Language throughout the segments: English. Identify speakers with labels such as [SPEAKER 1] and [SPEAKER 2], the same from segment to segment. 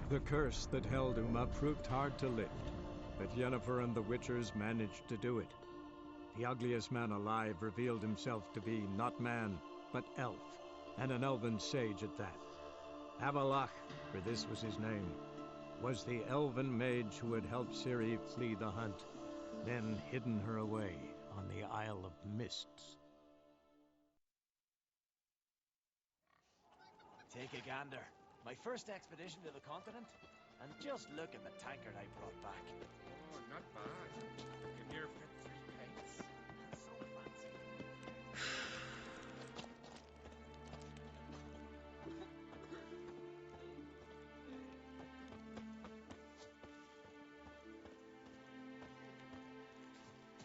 [SPEAKER 1] The curse that held Uma proved hard to lift, but Yennefer and the Witchers managed to do it. The ugliest man alive revealed himself to be not man, but elf, and an elven sage at that. Avallac'h, for this was his name, was the elven mage who had helped Ciri flee the hunt, then hidden her away on the Isle of Mists.
[SPEAKER 2] Take a gander. My first expedition to the continent, and just look at the tankard I brought back.
[SPEAKER 3] Oh, not bad. You near fit 3 pints.
[SPEAKER 2] So fancy.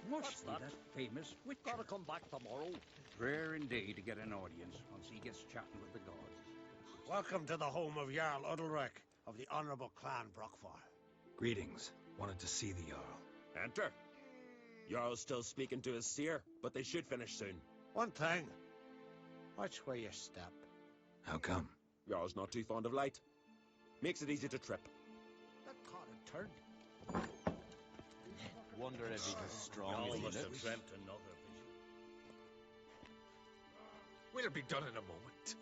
[SPEAKER 4] Must be that famous Witcher.
[SPEAKER 2] Gotta come back tomorrow.
[SPEAKER 4] Rare indeed to get an audience once he gets chatting with the gods.
[SPEAKER 5] Welcome to the home of Jarl Udalryk of the Honourable Clan Brockfire.
[SPEAKER 6] Greetings. Wanted to see the Jarl.
[SPEAKER 7] Enter. Jarl's still speaking to his seer, but they should finish soon.
[SPEAKER 5] One thing. Watch where you step.
[SPEAKER 6] How come?
[SPEAKER 7] Jarl's not too fond of light. Makes it easy to trip.
[SPEAKER 2] That caught a turn. Wonder if he's as strong as he
[SPEAKER 3] must have
[SPEAKER 2] looks.
[SPEAKER 3] dreamt another vision. We'll be done in a moment.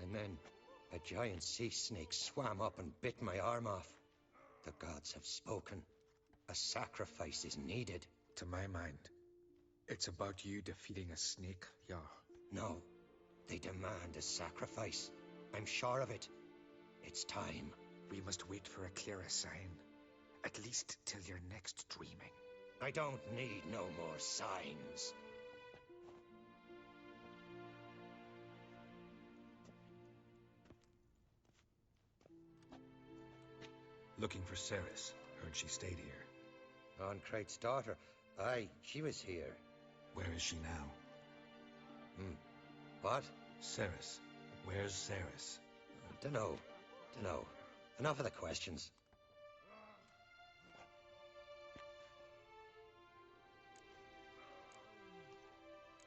[SPEAKER 8] And then a giant sea snake swam up and bit my arm off. The gods have spoken. A sacrifice is needed.
[SPEAKER 6] To my mind, it's about you defeating a snake, Jarl.
[SPEAKER 8] No, they demand a sacrifice. I'm sure of it. It's time.
[SPEAKER 6] We must wait for a clearer sign. At least till your next dreaming.
[SPEAKER 8] I don't need no more signs.
[SPEAKER 6] Looking for Cerys. Heard she stayed here.
[SPEAKER 8] Crate's daughter. Aye, she was here.
[SPEAKER 6] Where is she now?
[SPEAKER 8] What?
[SPEAKER 6] Cerys. Where's Cerys?
[SPEAKER 8] Dunno. Enough of the questions.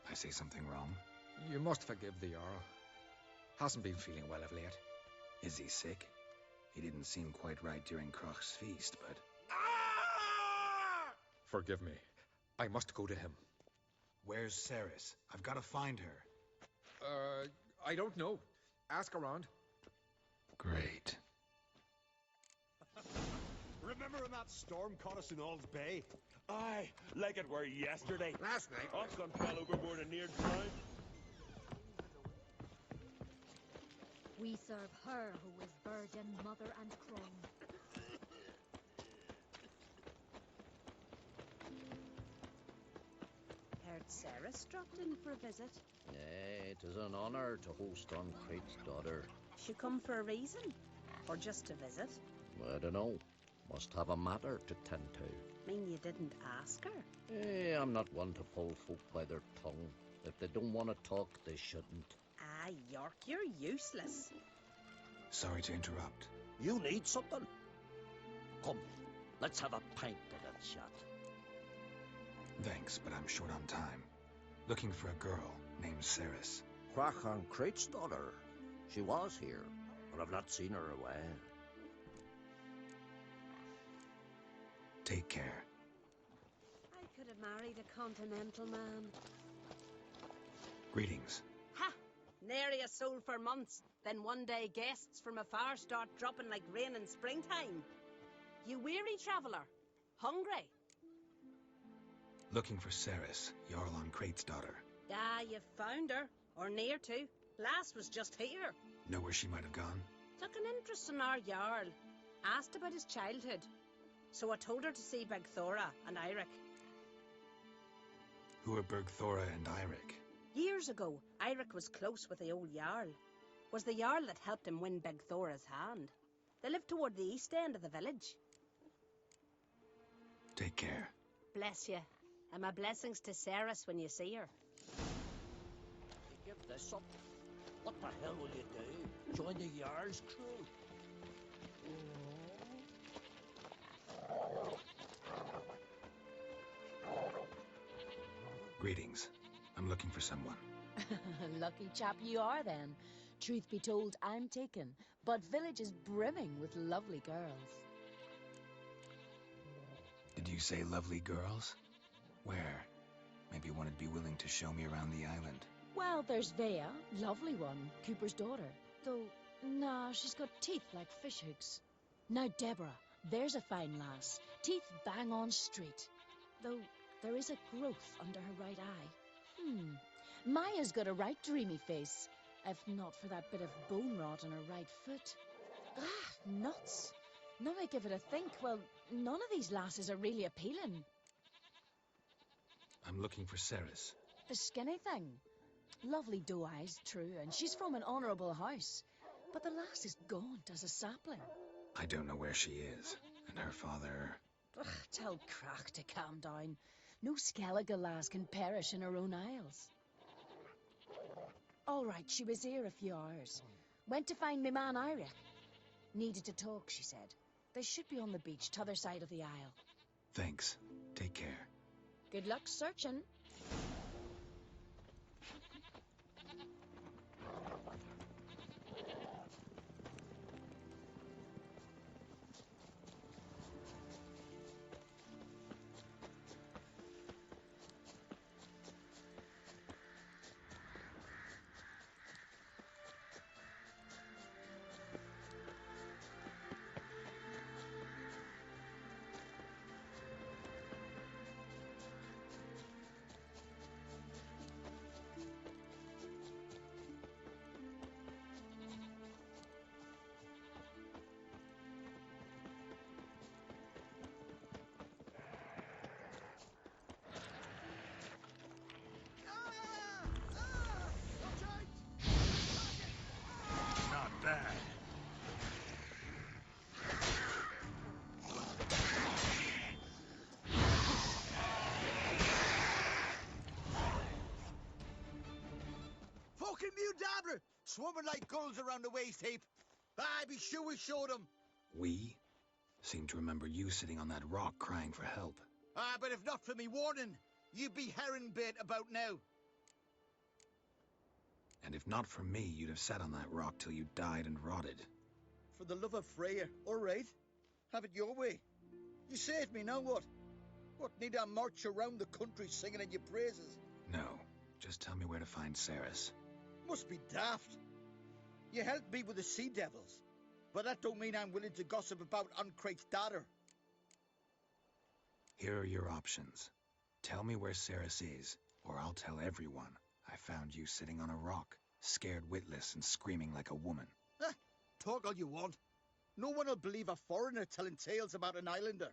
[SPEAKER 6] I say something wrong?
[SPEAKER 9] You must forgive the Jarl. Hasn't been feeling well of late.
[SPEAKER 6] Is he sick? He didn't seem quite right during Crach's feast, but...
[SPEAKER 9] Forgive me. I must go to him.
[SPEAKER 6] Where's Cerys? I've got to find her.
[SPEAKER 9] I don't know. Ask around.
[SPEAKER 6] Great.
[SPEAKER 10] Remember when that storm caught us in All's Bay?
[SPEAKER 7] Aye, like it were yesterday.
[SPEAKER 3] Last night,
[SPEAKER 7] Osgon fell overboard and near drowned.
[SPEAKER 11] We serve her who is virgin, mother, and crone.
[SPEAKER 12] Heard Cerys dropped in for a visit.
[SPEAKER 2] Nay, it is an honour to host on Crate's daughter.
[SPEAKER 12] She come for a reason? Or just to visit?
[SPEAKER 2] I don't know. Must have a matter to tend to.
[SPEAKER 12] Mean you didn't ask her?
[SPEAKER 2] I'm not one to pull folk by their tongue. If they don't want to talk, they shouldn't.
[SPEAKER 12] Ah, York, you're useless.
[SPEAKER 6] Sorry to interrupt.
[SPEAKER 2] You need something? Come, let's have a pint of that shot.
[SPEAKER 6] Thanks, but I'm short on time. Looking for a girl named Cerys.
[SPEAKER 2] Crach on Crate's daughter. She was here, but I've not seen her away.
[SPEAKER 6] Take care.
[SPEAKER 12] I could have married a continental man.
[SPEAKER 6] Greetings.
[SPEAKER 12] Ha! Nary a soul for months. Then one day guests from afar start dropping like rain in springtime. You weary traveller? Hungry?
[SPEAKER 6] Looking for Cerys, Jarl on Crate's daughter.
[SPEAKER 12] Ah, you found her. Or near to. Lass was just here.
[SPEAKER 6] Know where she might have gone?
[SPEAKER 12] Took an interest in our Jarl. Asked about his childhood. So I told her to see Bergthora and Eirik.
[SPEAKER 6] Who are Bergthora and Eirik?
[SPEAKER 12] Years ago, Eirik was close with the old Jarl. Was the Jarl that helped him win Bergthora's hand. They lived toward the east end of the village.
[SPEAKER 6] Take care.
[SPEAKER 12] Bless you. And my blessings to Cerys when you see her.
[SPEAKER 2] You give this up? What the hell will you do? Join the Jarl's crew?
[SPEAKER 6] Greetings. I'm looking for someone.
[SPEAKER 13] Lucky chap you are then. Truth be told, I'm taken, but village is brimming with lovely girls.
[SPEAKER 6] Did you say lovely girls? Where? Maybe one would be willing to show me around the island.
[SPEAKER 13] Well, there's Vea, lovely one, Cooper's daughter. Though, nah, she's got teeth like fish hooks. Now, Deborah, there's a fine lass. Teeth bang on straight. Though, there is a growth under her right eye. Maya's got a right dreamy face, if not for that bit of bone rot on her right foot. Ah, nuts. Now I give it a think, well, none of these lasses are really appealing.
[SPEAKER 6] I'm looking for Ceres.
[SPEAKER 13] The skinny thing. Lovely doe eyes, true, and she's from an honourable house. But the lass is gaunt as a sapling.
[SPEAKER 6] I don't know where she is, and her father...
[SPEAKER 13] Ugh, tell Crack to calm down. No Skellige lass can perish in her own isles. All right, she was here a few hours. Went to find me man Iric. Needed to talk, she said. They should be on the beach, t'other side of the isle.
[SPEAKER 6] Thanks. Take care.
[SPEAKER 13] Good luck searching.
[SPEAKER 10] Fucking Mudabra! Swimming like gulls around the waist heap. I be sure we showed them.
[SPEAKER 6] We? Seem to remember you sitting on that rock crying for help.
[SPEAKER 10] But if not for me warning, you'd be herring bait about now.
[SPEAKER 6] And if not for me, you'd have sat on that rock till you died and rotted.
[SPEAKER 10] For the love of Freya, all right. Have it your way. You saved me, now what? What, need I march around the country singing in your praises?
[SPEAKER 6] No, just tell me where to find Ceres.
[SPEAKER 10] Must be daft. You helped me with the Sea Devils, but that don't mean I'm willing to gossip about Uncrate's daughter.
[SPEAKER 6] Here are your options. Tell me where Ceres is, or I'll tell everyone I found you sitting on a rock, scared witless and screaming like a woman.
[SPEAKER 10] Talk all you want. No one will believe a foreigner telling tales about an islander.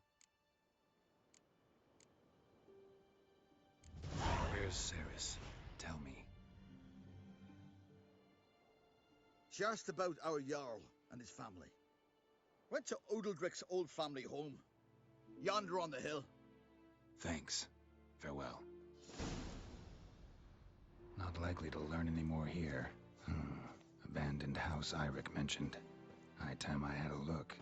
[SPEAKER 6] Where's Ceres? Tell me.
[SPEAKER 10] She asked about our Jarl and his family. Went to Odeldrick's old family home. Yonder on the hill.
[SPEAKER 6] Thanks. Farewell. Not likely to learn any more here. Abandoned house Iric mentioned. High time I had a look.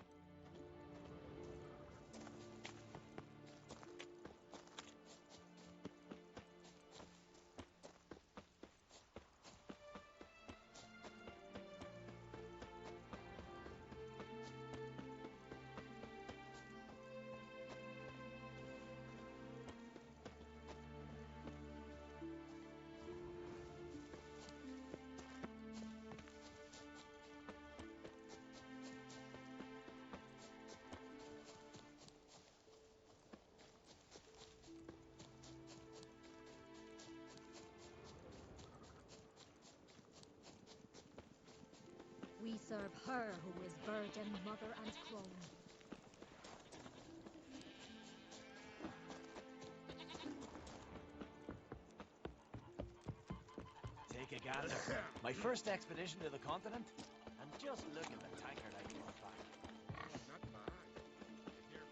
[SPEAKER 11] We serve her who is virgin, mother, and crone.
[SPEAKER 14] Take a gander. My first expedition to the continent, and just look at the tankard I brought back.
[SPEAKER 3] Not bad. Here.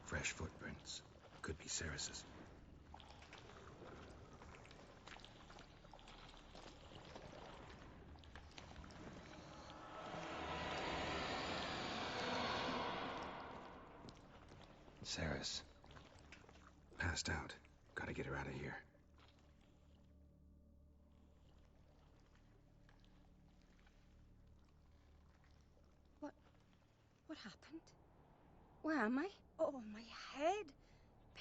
[SPEAKER 6] Fresh footprints. Could be Ceres's. Ceres. Passed out. Gotta get her out of here.
[SPEAKER 15] What happened? Where am I? Oh, my head.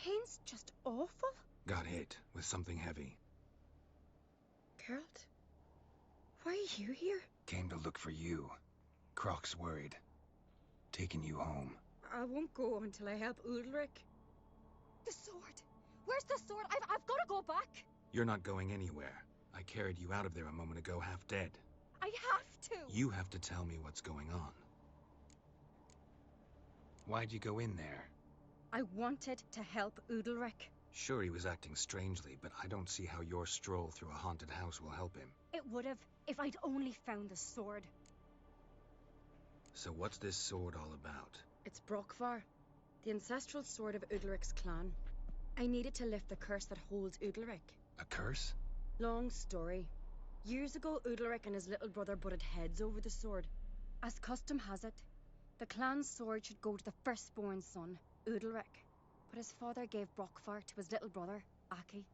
[SPEAKER 15] Pain's just awful.
[SPEAKER 6] Got hit with something heavy.
[SPEAKER 15] Geralt? Why are you here?
[SPEAKER 6] Came to look for you. Croc's worried. Taking you home.
[SPEAKER 15] I won't go until I help Udalric.
[SPEAKER 11] The sword! Where's the sword? I've got to go back!
[SPEAKER 6] You're not going anywhere. I carried you out of there a moment ago, half dead.
[SPEAKER 11] I have to!
[SPEAKER 6] You have to tell me what's going on. Why'd you go in there?
[SPEAKER 15] I wanted to help Udalric.
[SPEAKER 6] Sure, he was acting strangely, but I don't see how your stroll through a haunted house will help him.
[SPEAKER 15] It would have, if I'd only found the sword.
[SPEAKER 6] So what's this sword all about?
[SPEAKER 15] It's Brokvar, the ancestral sword of Udalric's clan. I needed to lift the curse that holds Udalric.
[SPEAKER 6] A curse?
[SPEAKER 15] Long story. Years ago, Udalric and his little brother butted heads over the sword. As custom has it, the clan's sword should go to the firstborn son, Udalric. But his father gave Brokvar to his little brother, Aki.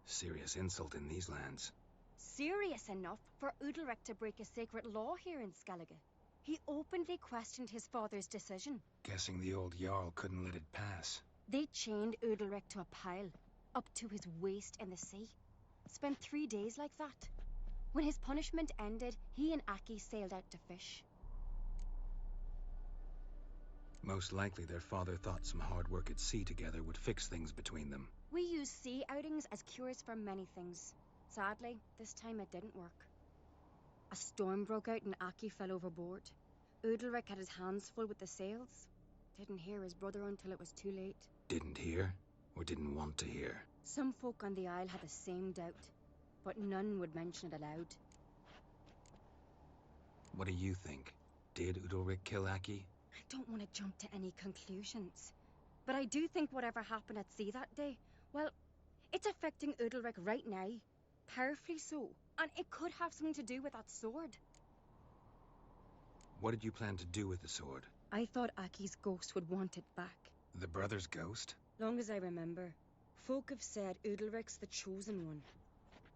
[SPEAKER 6] Serious insult in these lands.
[SPEAKER 15] Serious enough for Udalric to break a sacred law here in Skellige. He openly questioned his father's decision.
[SPEAKER 6] Guessing the old Jarl couldn't let it pass.
[SPEAKER 15] They chained Udalric to a pile, up to his waist in the sea. Spent 3 days like that. When his punishment ended, he and Aki sailed out to fish.
[SPEAKER 6] Most likely their father thought some hard work at sea together would fix things between them.
[SPEAKER 15] We use sea outings as cures for many things. Sadly, this time it didn't work. A storm broke out and Aki fell overboard. Udalric had his hands full with the sails. Didn't hear his brother until it was too late.
[SPEAKER 6] Didn't hear? Or didn't want to hear?
[SPEAKER 15] Some folk on the Isle had the same doubt, but none would mention it aloud.
[SPEAKER 6] What do you think? Did Udalric kill Aki?
[SPEAKER 15] I don't want to jump to any conclusions, but I do think whatever happened at sea that day, well, it's affecting Udalric right now. Powerfully so. And it could have something to do with that sword.
[SPEAKER 6] What did you plan to do with the sword?
[SPEAKER 15] I thought Aki's ghost would want it back.
[SPEAKER 6] The brother's ghost?
[SPEAKER 15] Long as I remember, folk have said Udalric's the chosen one.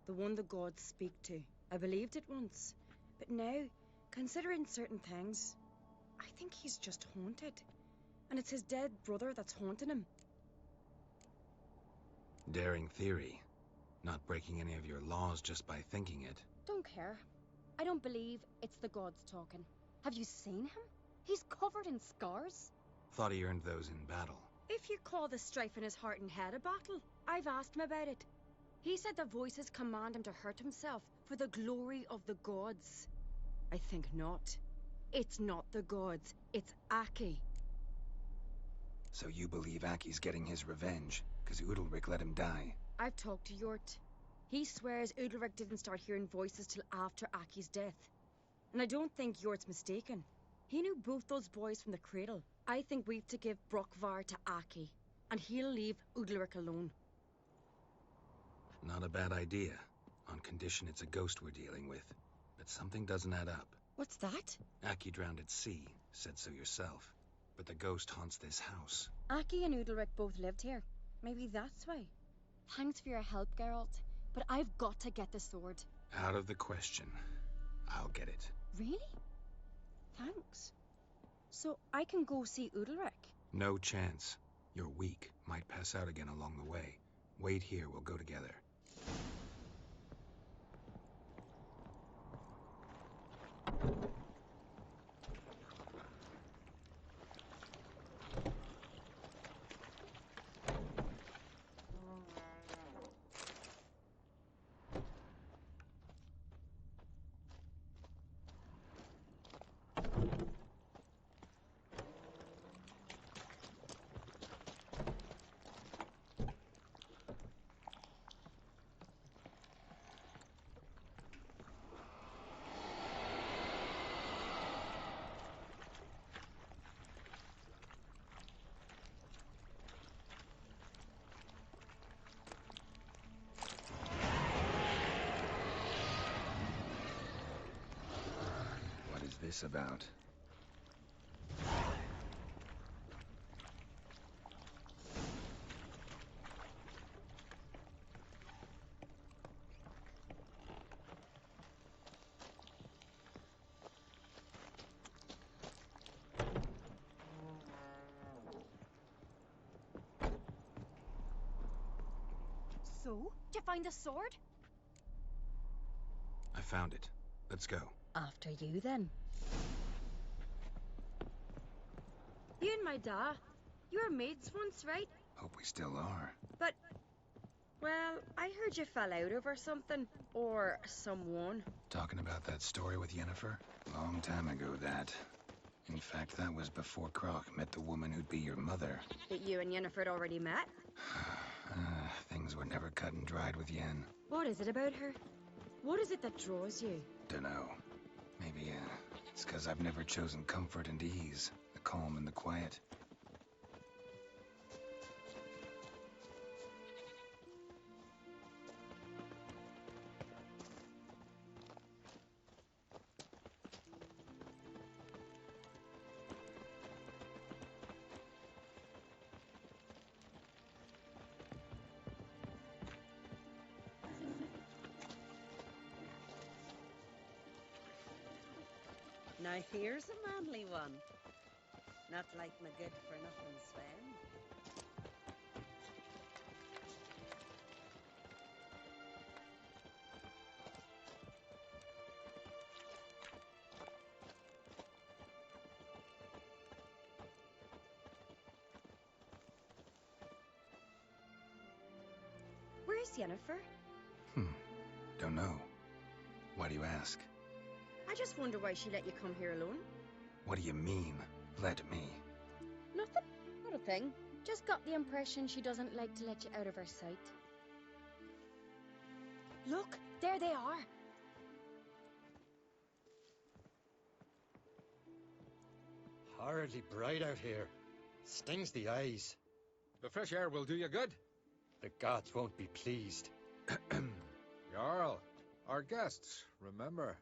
[SPEAKER 15] The one the gods speak to. I believed it once. But now, considering certain things, I think he's just haunted. And it's his dead brother that's haunting him.
[SPEAKER 6] Daring theory. Not breaking any of your laws just by thinking it.
[SPEAKER 15] Don't care. I don't believe it's the gods talking. Have you seen him? He's covered in scars.
[SPEAKER 6] Thought he earned those in battle.
[SPEAKER 15] If you call the strife in his heart and head a battle, I've asked him about it. He said the voices command him to hurt himself for the glory of the gods. I think not. It's not the gods, it's Aki.
[SPEAKER 6] So you believe Aki's getting his revenge, because Udalric let him die?
[SPEAKER 15] I've talked to Yort. He swears Udalric didn't start hearing voices till after Aki's death. And I don't think Yort's mistaken. He knew both those boys from the cradle. I think we've to give Brokvar to Aki, and he'll leave Udalric alone.
[SPEAKER 6] Not a bad idea, on condition it's a ghost we're dealing with. But something doesn't add up.
[SPEAKER 15] What's that?
[SPEAKER 6] Aki drowned at sea, said so yourself. But the ghost haunts this house.
[SPEAKER 15] Aki and Udalric both lived here. Maybe that's why. Thanks for your help, Geralt, but I've got to get the sword.
[SPEAKER 6] Out of the question. I'll get it.
[SPEAKER 15] Really? Thanks. So I can go see Udalric?
[SPEAKER 6] No chance. You're weak. Might pass out again along the way. Wait here, we'll go together. this about?
[SPEAKER 11] So, did you find the sword?
[SPEAKER 6] I found it. Let's go.
[SPEAKER 15] After you, then. You and my da, you were mates once, right?
[SPEAKER 6] Hope we still are.
[SPEAKER 15] But, well, I heard you fell out over something. Or someone.
[SPEAKER 6] Talking about that story with Yennefer? Long time ago, that. In fact, that was before Croc met the woman who'd be your mother.
[SPEAKER 15] That you and Yennefer had already met?
[SPEAKER 6] Things were never cut and dried with Yen.
[SPEAKER 15] What is it about her? What is it that draws you?
[SPEAKER 6] Dunno. Maybe, it's 'cause I've never chosen comfort and ease. The calm and the quiet.
[SPEAKER 12] Now here's a manly one. Not like my good-for-nothing Sven.
[SPEAKER 15] Where's Yennefer?
[SPEAKER 6] Don't know. Why do you ask?
[SPEAKER 15] I just wonder why she let you come here alone.
[SPEAKER 6] What do you mean, let me?
[SPEAKER 15] Nothing. Not a thing. Just got the impression she doesn't like to let you out of her sight. Look, there they are.
[SPEAKER 8] Horridly bright out here. Stings the eyes.
[SPEAKER 9] The fresh air will do you good.
[SPEAKER 8] The gods won't be pleased.
[SPEAKER 9] Jarl, our guests, remember.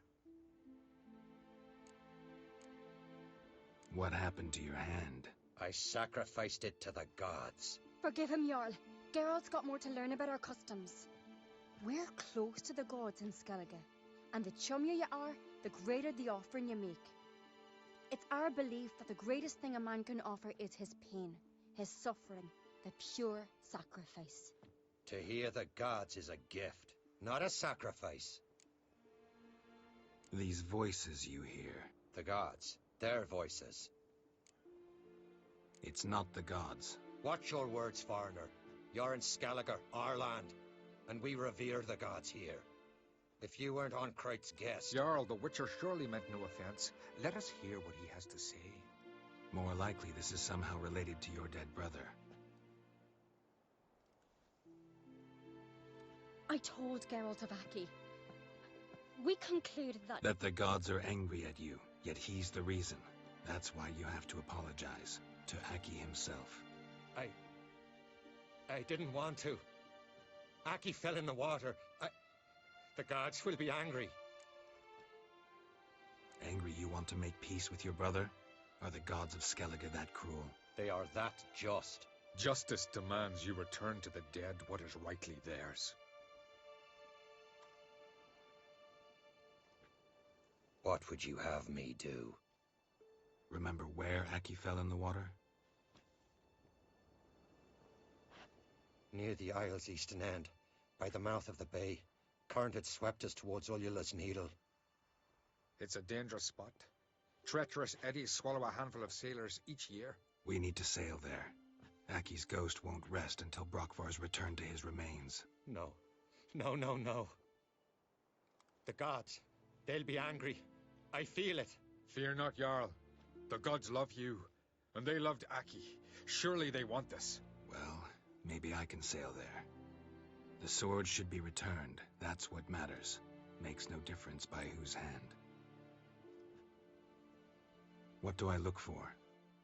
[SPEAKER 6] What happened to your hand?
[SPEAKER 8] I sacrificed it to the gods.
[SPEAKER 15] Forgive him, Jarl. Geralt's got more to learn about our customs. We're close to the gods in Skellige, and the chummier you are, the greater the offering you make. It's our belief that the greatest thing a man can offer is his pain, his suffering, the pure sacrifice.
[SPEAKER 8] To hear the gods is a gift, not a sacrifice.
[SPEAKER 6] These voices you hear.
[SPEAKER 8] The gods, their voices.
[SPEAKER 6] It's not the gods.
[SPEAKER 8] Watch your words, foreigner. You're in Skellige, our land, and we revere the gods here. If you weren't on Kright's guest...
[SPEAKER 9] Jarl, the Witcher surely meant no offense. Let us hear what he has to say.
[SPEAKER 6] More likely this is somehow related to your dead brother.
[SPEAKER 15] I told Geralt of Aki. We concluded that...
[SPEAKER 6] That the gods are angry at you, yet he's the reason. That's why you have to apologize. To Aki himself.
[SPEAKER 8] I didn't want to. Aki fell in the water. The gods will be angry.
[SPEAKER 6] Angry you want to make peace with your brother? Are the gods of Skellige that cruel?
[SPEAKER 8] They are that just.
[SPEAKER 9] Justice demands you return to the dead what is rightly theirs.
[SPEAKER 8] What would you have me do?
[SPEAKER 6] Remember where Aki fell in the water?
[SPEAKER 8] Near the Isle's eastern end, by the mouth of the bay. Current had swept us towards Ullula's Needle.
[SPEAKER 9] It's a dangerous spot. Treacherous eddies swallow a handful of sailors each year.
[SPEAKER 6] We need to sail there. Aki's ghost won't rest until Brokvar's returned to his remains.
[SPEAKER 8] No. No. The gods, they'll be angry. I feel it.
[SPEAKER 9] Fear not, Jarl. The gods love you, and they loved Aki. Surely they want this.
[SPEAKER 6] Well, maybe I can sail there. The sword should be returned. That's what matters. Makes no difference by whose hand. What do I look for?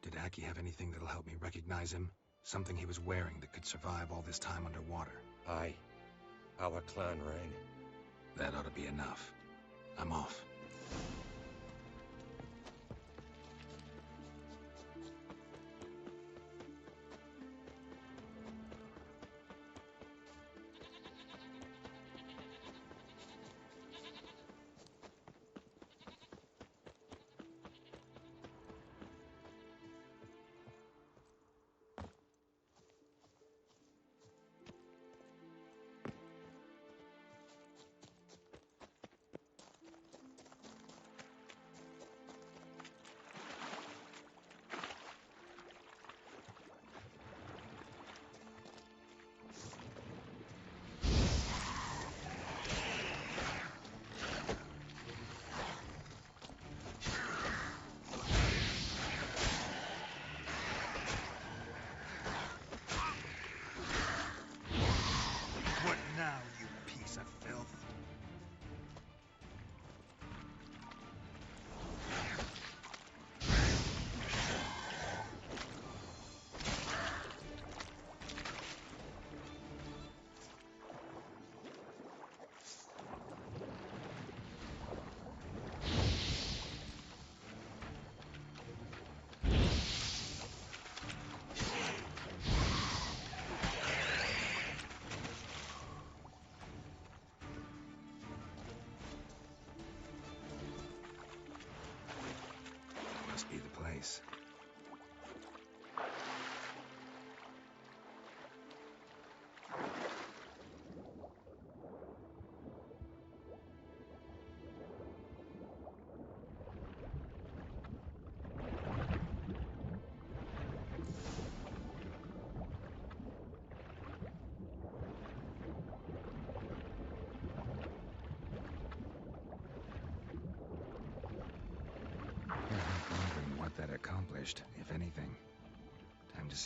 [SPEAKER 6] Did Aki have anything that'll help me recognize him? Something he was wearing that could survive all this time underwater?
[SPEAKER 8] Aye. Our clan ring.
[SPEAKER 6] That ought to be enough. I'm off.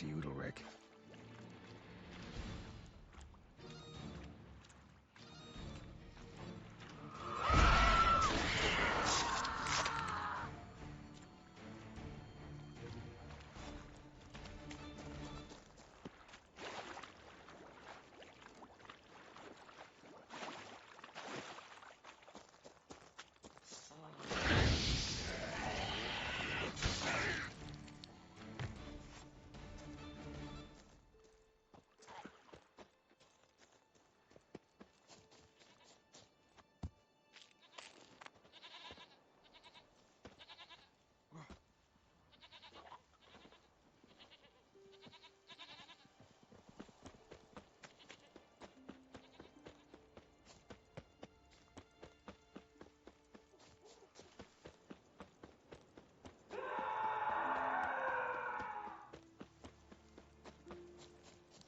[SPEAKER 6] see Udalric.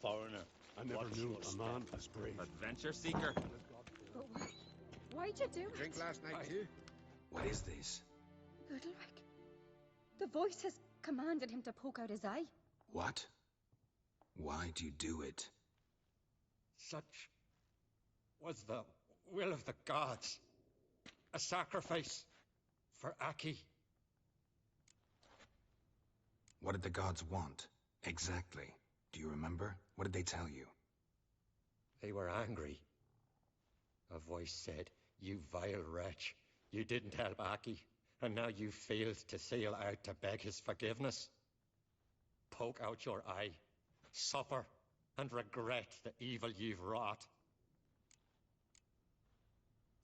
[SPEAKER 5] Foreigner, I never knew a man as brave.
[SPEAKER 7] Adventure seeker.
[SPEAKER 11] But why'd you do it?
[SPEAKER 9] Drink last night too?
[SPEAKER 6] What is this?
[SPEAKER 11] Udalric. The voice has commanded him to poke out his eye.
[SPEAKER 6] What? Why'd you do it?
[SPEAKER 8] Such was the will of the gods. A sacrifice for Aki.
[SPEAKER 6] What did the gods want? Exactly. Do you remember? What did they tell you?
[SPEAKER 8] They were angry. A voice said, "You vile wretch, you didn't help Aki, and now you failed to sail out to beg his forgiveness. Poke out your eye, suffer, and regret the evil you've wrought."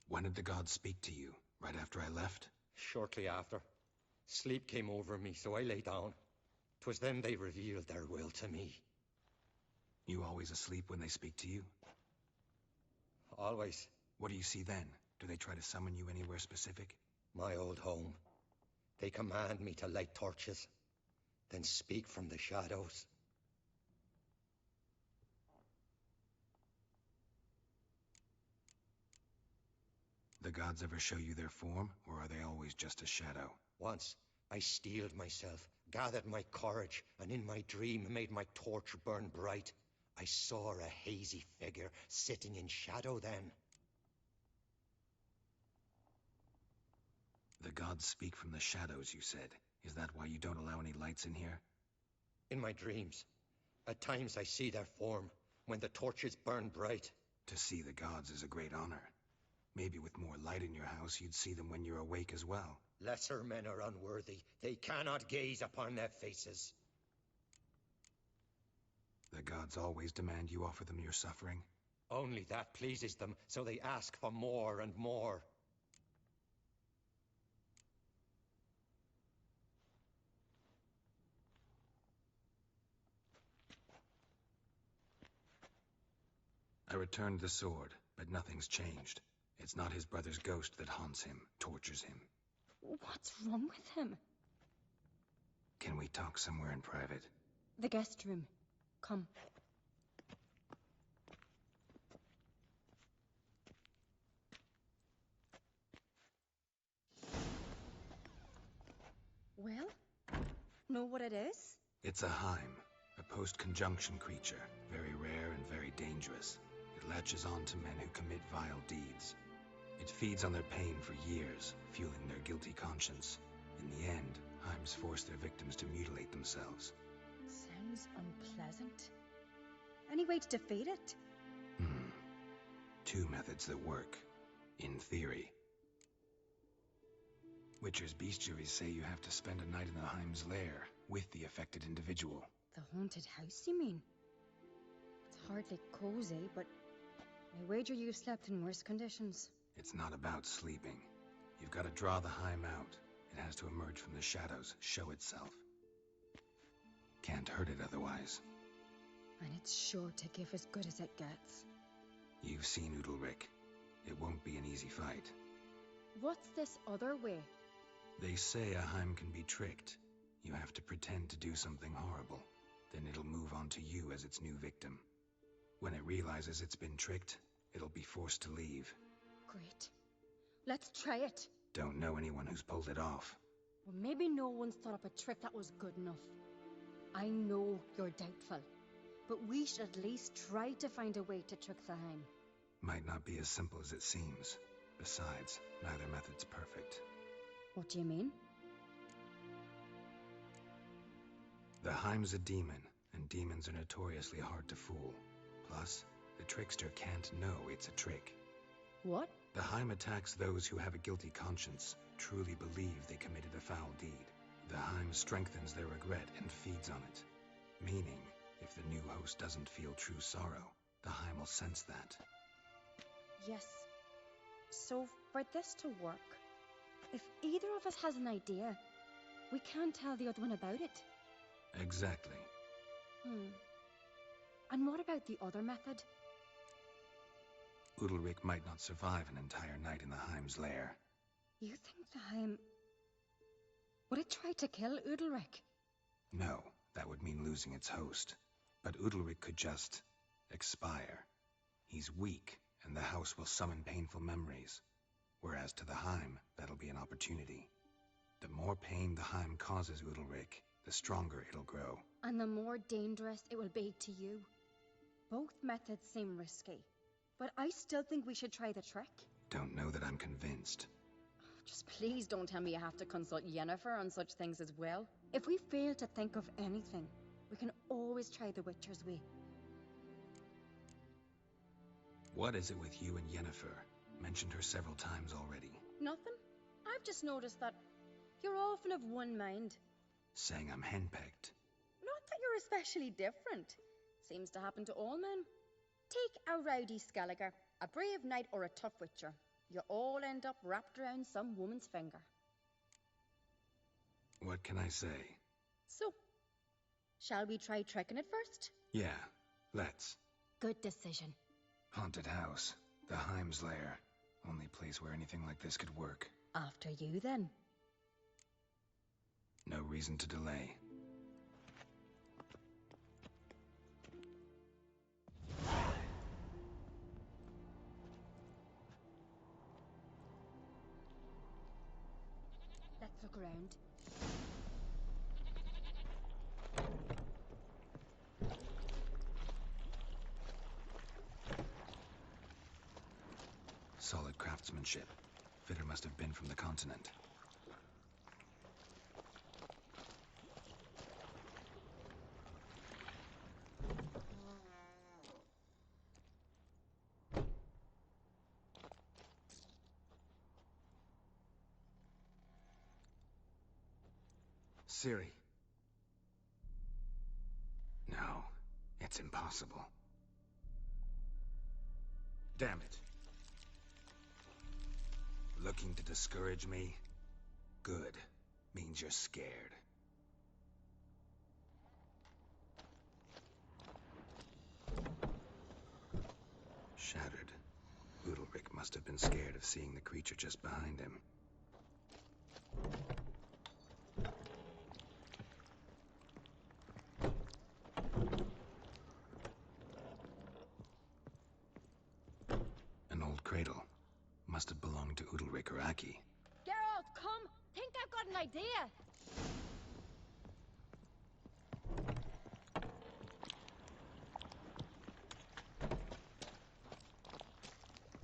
[SPEAKER 6] When did the gods speak to you? Right after I left?
[SPEAKER 8] Shortly after. Sleep came over me, so I lay down. 'Twas then they revealed their will to me.
[SPEAKER 6] You always asleep when they speak to you?
[SPEAKER 8] Always.
[SPEAKER 6] What do you see then? Do they try to summon you anywhere specific?
[SPEAKER 8] My old home. They command me to light torches, then speak from the shadows.
[SPEAKER 6] The gods ever show you their form, or are they always just a shadow?
[SPEAKER 8] Once, I steeled myself, gathered my courage, and in my dream made my torch burn bright. I saw a hazy figure sitting in shadow then.
[SPEAKER 6] The gods speak from the shadows, you said. Is that why you don't allow any lights in here?
[SPEAKER 8] In my dreams. At times I see their form, when the torches burn bright.
[SPEAKER 6] To see the gods is a great honor. Maybe with more light in your house, you'd see them when you're awake as well.
[SPEAKER 8] Lesser men are unworthy. They cannot gaze upon their faces.
[SPEAKER 6] The gods always demand you offer them your suffering?
[SPEAKER 8] Only that pleases them, so they ask for more and more.
[SPEAKER 6] I returned the sword, but nothing's changed. It's not his brother's ghost that haunts him, tortures him.
[SPEAKER 11] What's wrong with him?
[SPEAKER 6] Can we talk somewhere in private?
[SPEAKER 11] The guest room. Come. Well? Know what it is?
[SPEAKER 6] It's a Heim, a post-conjunction creature, very rare and very dangerous. It latches on to men who commit vile deeds. It feeds on their pain for years, fueling their guilty conscience. In the end, Heims force their victims to mutilate themselves.
[SPEAKER 11] Sounds unpleasant. Any way to defeat it?
[SPEAKER 6] Two methods that work. In theory. Witcher's bestiaries say you have to spend a night in the Heim's lair, with the affected individual.
[SPEAKER 11] The haunted house, you mean? It's hardly cozy, but I wager you've slept in worse conditions.
[SPEAKER 6] It's not about sleeping. You've got to draw the Heim out. It has to emerge from the shadows, show itself. Can't hurt it otherwise.
[SPEAKER 11] And it's sure to give as good as it gets.
[SPEAKER 6] You've seen Udalric. It won't be an easy fight.
[SPEAKER 11] What's this other way?
[SPEAKER 6] They say a Heim can be tricked. You have to pretend to do something horrible. Then it'll move on to you as its new victim. When it realizes it's been tricked, it'll be forced to leave.
[SPEAKER 11] Great. Let's try it.
[SPEAKER 6] Don't know anyone who's pulled it off.
[SPEAKER 11] Well, maybe no one's thought up a trick that was good enough. I know you're doubtful, but we should at least try to find a way to trick the Heim.
[SPEAKER 6] Might not be as simple as it seems. Besides, neither method's perfect.
[SPEAKER 11] What do you mean?
[SPEAKER 6] The Heim's a demon, and demons are notoriously hard to fool. Plus, the trickster can't know it's a trick.
[SPEAKER 11] What?
[SPEAKER 6] The Heim attacks those who have a guilty conscience, truly believe they committed a foul deed. The Heim strengthens their regret and feeds on it. Meaning, if the new host doesn't feel true sorrow, the Heim will sense that.
[SPEAKER 11] Yes. So, for this to work, if either of us has an idea, we can't tell the other one about it.
[SPEAKER 6] Exactly.
[SPEAKER 11] And what about the other method?
[SPEAKER 6] Udalryk might not survive an entire night in the Heim's lair.
[SPEAKER 11] You think the Heim... would it try to kill Udalryk?
[SPEAKER 6] No, that would mean losing its host. But Udalryk could just... expire. He's weak, and the house will summon painful memories. Whereas to the Heim, that'll be an opportunity. The more pain the Heim causes Udalryk, the stronger it'll grow.
[SPEAKER 11] And the more dangerous it will be to you. Both methods seem risky, but I still think we should try the trick.
[SPEAKER 6] Don't know that I'm convinced.
[SPEAKER 11] Just please don't tell me you have to consult Yennefer on such things as well. If we fail to think of anything, we can always try the Witcher's way.
[SPEAKER 6] What is it with you and Yennefer? Mentioned her several times already.
[SPEAKER 11] Nothing. I've just noticed that you're often of one mind.
[SPEAKER 6] Saying I'm henpecked.
[SPEAKER 11] Not that you're especially different. Seems to happen to all men. Take a rowdy Skelliger, a brave knight or a tough witcher. You all end up wrapped around some woman's finger.
[SPEAKER 6] What can I say?
[SPEAKER 11] So, shall we try tricking it first?
[SPEAKER 6] Yeah, let's.
[SPEAKER 11] Good decision.
[SPEAKER 6] Haunted house. The Heim's lair. Only place where anything like this could work.
[SPEAKER 11] After you, then.
[SPEAKER 6] No reason to delay.
[SPEAKER 11] Let's look around.
[SPEAKER 6] Solid craftsmanship. Fitter must have been from the continent. Ciri. No, it's impossible. Damn it. Looking to discourage me? Good. Means you're scared. Shattered. Udalryk must have been scared of seeing the creature just behind him. An old cradle. Must have belonged to Udalryk or Aki.
[SPEAKER 11] Geralt, come! Think I've got an idea!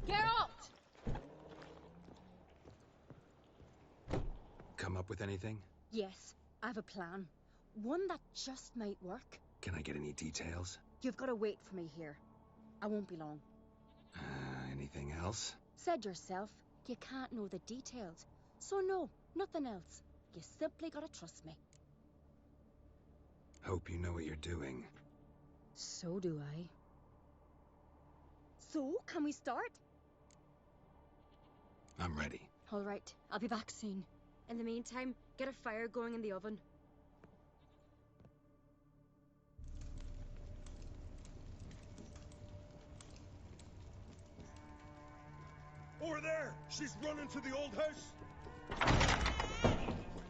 [SPEAKER 11] Geralt!
[SPEAKER 6] Come up with anything?
[SPEAKER 11] Yes, I have a plan. One that just might work.
[SPEAKER 6] Can I get any details?
[SPEAKER 11] You've got to wait for me here. I won't be long.
[SPEAKER 6] Anything else?
[SPEAKER 11] Said yourself, you can't know the details. So no, nothing else. You simply gotta trust me.
[SPEAKER 6] Hope you know what you're doing.
[SPEAKER 11] So do I. So, can we start?
[SPEAKER 6] I'm ready.
[SPEAKER 11] All right, I'll be back soon. In the meantime, get a fire going in the oven.
[SPEAKER 5] Over there! She's running to the old house!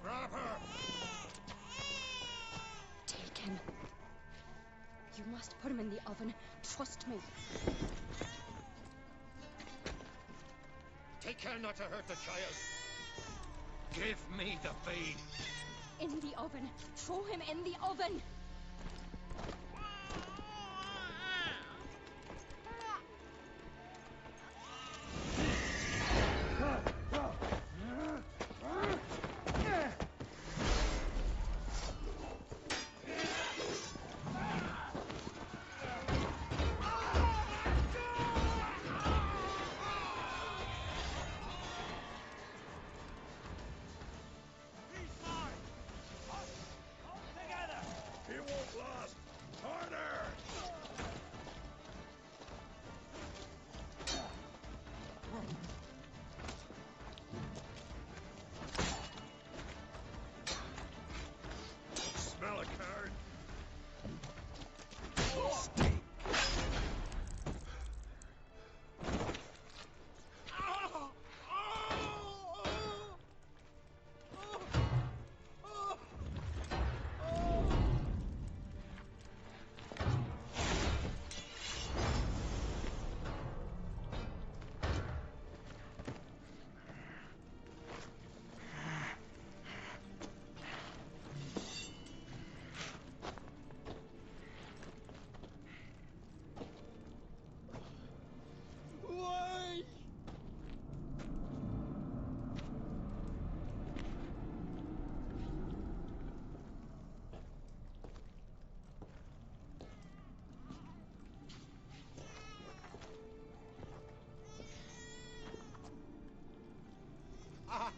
[SPEAKER 5] Grab her!
[SPEAKER 11] Take him. You must put him in the oven. Trust me.
[SPEAKER 8] Take care not to hurt the child. Give me the feed.
[SPEAKER 11] In the oven. Throw him in the oven.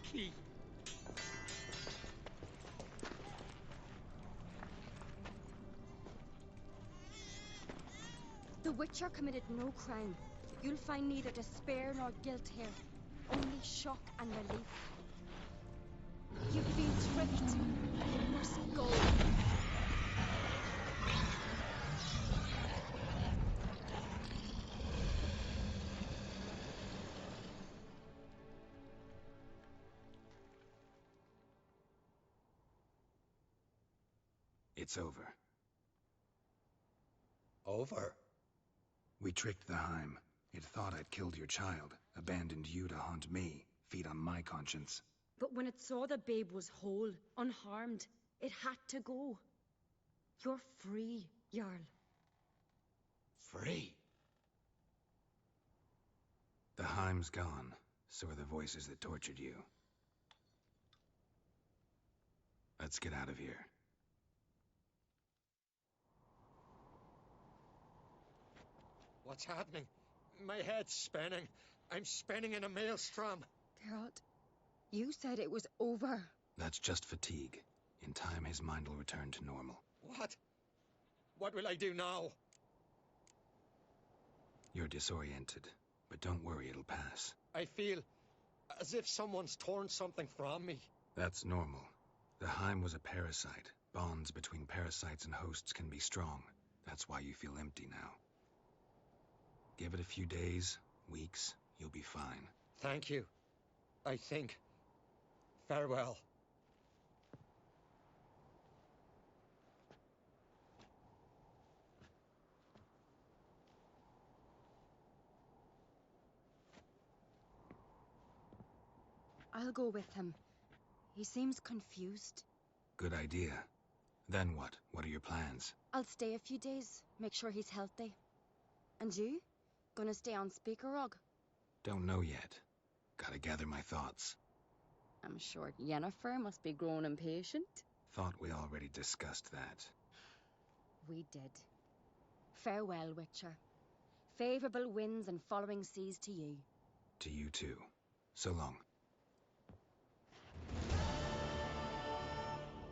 [SPEAKER 9] Aki!
[SPEAKER 15] The Witcher committed no crime. You'll find neither despair nor guilt here. Only shock and relief. You've been tricked. You must go.
[SPEAKER 6] It's over.
[SPEAKER 8] Over?
[SPEAKER 6] We tricked the Heim. It thought I'd killed your child, abandoned you to haunt me, feed on my conscience.
[SPEAKER 15] But when it saw the babe was whole, unharmed, it had to go. You're free, Jarl.
[SPEAKER 8] Free?
[SPEAKER 6] The Heim's gone, so are the voices that tortured you. Let's get out of here.
[SPEAKER 8] What's happening? My head's spinning. I'm spinning in a maelstrom.
[SPEAKER 15] Geralt, you said it was over.
[SPEAKER 6] That's just fatigue. In time, his mind will return to normal.
[SPEAKER 8] What? What will I do now?
[SPEAKER 6] You're disoriented, but don't worry, it'll pass.
[SPEAKER 8] I feel as if someone's torn something from me.
[SPEAKER 6] That's normal. The Heim was a parasite. Bonds between parasites and hosts can be strong. That's why you feel empty now. Give it a few days, weeks, you'll be fine.
[SPEAKER 8] Thank you. I think. Farewell.
[SPEAKER 15] I'll go with him. He seems confused.
[SPEAKER 6] Good idea. Then what? What are your plans?
[SPEAKER 15] I'll stay a few days, make sure he's healthy. And you? Gonna stay on Speaker Rog?
[SPEAKER 6] Don't know yet. Gotta gather my thoughts.
[SPEAKER 11] I'm sure Yennefer must be grown impatient.
[SPEAKER 6] Thought we already discussed that.
[SPEAKER 15] We did. Farewell, Witcher. Favourable winds and following seas to you.
[SPEAKER 6] To you too. So long.